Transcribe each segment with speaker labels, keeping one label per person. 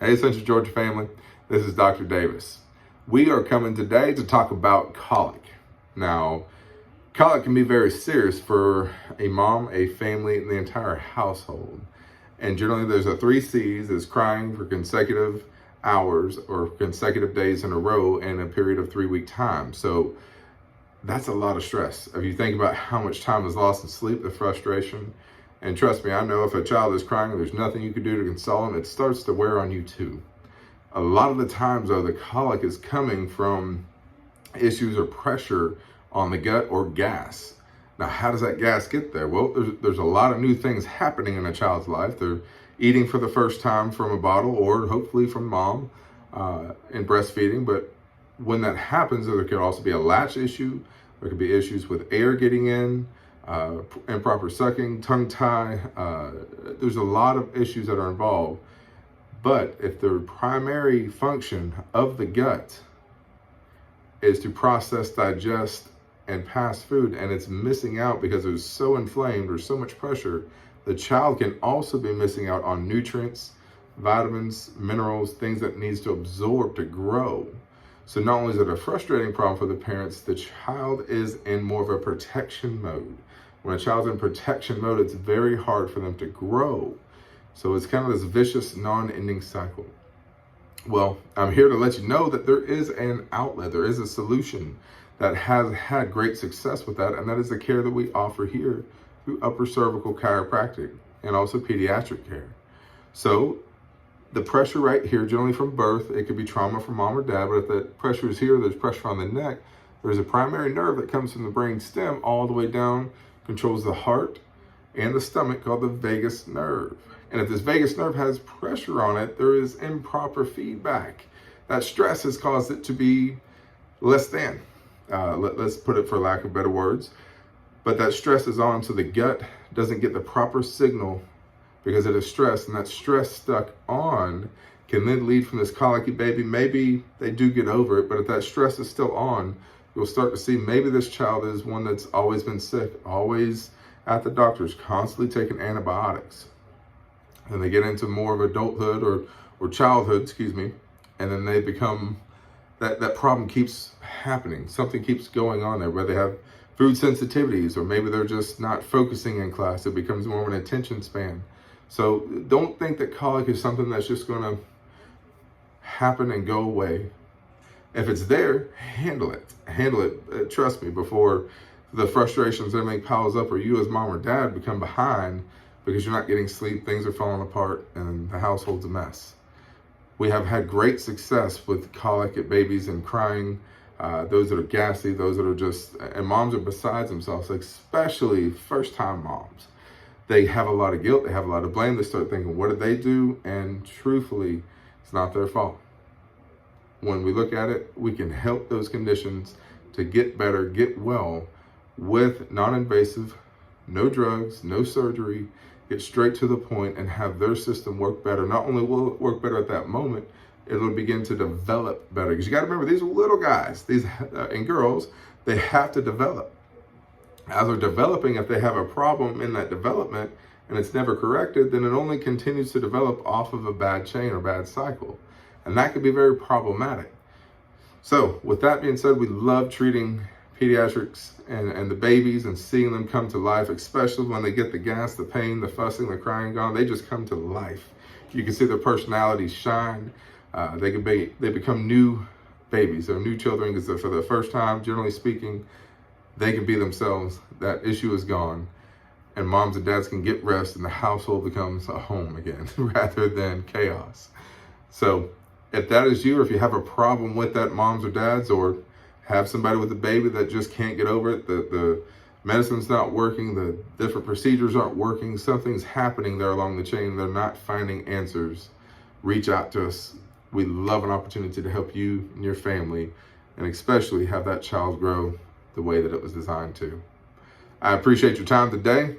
Speaker 1: Hey, Central Georgia family, this is Dr. Davis. We are coming today to talk about colic. Now, colic can be very serious for a mom, a family, and the entire household. And generally there's a 3 C's, is crying for consecutive hours or consecutive days in a row in a period of 3-week time. So that's a lot of stress. If you think about how much time is lost in sleep, the frustration, and trust me, I know if a child is crying and there's nothing you can do to console them, it starts to wear on you too. A lot of the times though, the colic is coming from issues or pressure on the gut or gas. Now, how does that gas get there? Well, there's a lot of new things happening in a child's life. They're eating for the first time from a bottle or hopefully from mom in breastfeeding. But when that happens, there could also be a latch issue. There could be issues with air getting in, improper sucking, tongue tie. There's a lot of issues that are involved. But if the primary function of the gut is to process, digest, and pass food, and it's missing out because it's so inflamed or so much pressure, the child can also be missing out on nutrients, vitamins, minerals, things that needs to absorb to grow. So not only is it a frustrating problem for the parents, the child is in more of a protection mode. When a child's in protection mode, it's very hard for them to grow. So it's kind of this vicious, non-ending cycle. Well, I'm here to let you know that there is an outlet, there is a solution that has had great success with that, and that is the care that we offer here through upper cervical chiropractic and also pediatric care. So the pressure right here, generally from birth, it could be trauma from mom or dad, but if that pressure is here, there's pressure on the neck, there's a primary nerve that comes from the brain stem all the way down, controls the heart and the stomach, called the vagus nerve. And if this vagus nerve has pressure on it, there is improper feedback. That stress has caused it to be less than. Let's put it for lack of better words. But that stress is on, so the gut doesn't get the proper signal because it is stressed, and that stress stuck on can then lead from this colicky baby. Maybe they do get over it, but if that stress is still on, you'll start to see maybe this child is one that's always been sick, always at the doctor's, constantly taking antibiotics. And they get into more of adulthood or childhood, and then they become, that problem keeps happening. Something keeps going on there where they have food sensitivities, or maybe they're just not focusing in class. It becomes more of an attention span. So don't think that colic is something that's just gonna happen and go away. If it's there, handle it. Handle it, trust me, before the frustrations, everything piles up, or you as mom or dad become behind because you're not getting sleep, things are falling apart, and the household's a mess. We have had great success with colic at babies and crying, those that are gassy, those that are just, and moms are besides themselves, especially first-time moms. They have a lot of guilt, they have a lot of blame, they start thinking, what did they do? And truthfully, it's not their fault. When we look at it, we can help those conditions to get better, get well, with non-invasive, no drugs, no surgery, get straight to the point and have their system work better. Not only will it work better at that moment, it'll begin to develop better. Because you got to remember, these are little guys, these and girls, they have to develop. As they're developing, if they have a problem in that development and it's never corrected, then it only continues to develop off of a bad chain or bad cycle. And that could be very problematic. So with that being said, we love treating pediatrics and the babies and seeing them come to life, especially when they get the gas, the pain, the fussing, the crying gone. They just come to life. You can see their personalities shine. They become new babies or new children, because for the first time, generally speaking, they can be themselves. That issue is gone, and moms and dads can get rest, and the household becomes a home again rather than chaos. So if that is you, or if you have a problem with that, moms or dads, or have somebody with a baby that just can't get over it, the medicine's not working, the different procedures aren't working, something's happening there along the chain, they're not finding answers, reach out to us. We love an opportunity to help you and your family, and especially have that child grow the way that it was designed to. I appreciate your time today.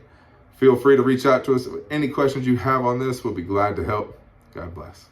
Speaker 1: Feel free to reach out to us. Any questions you have on this, we'll be glad to help. God bless.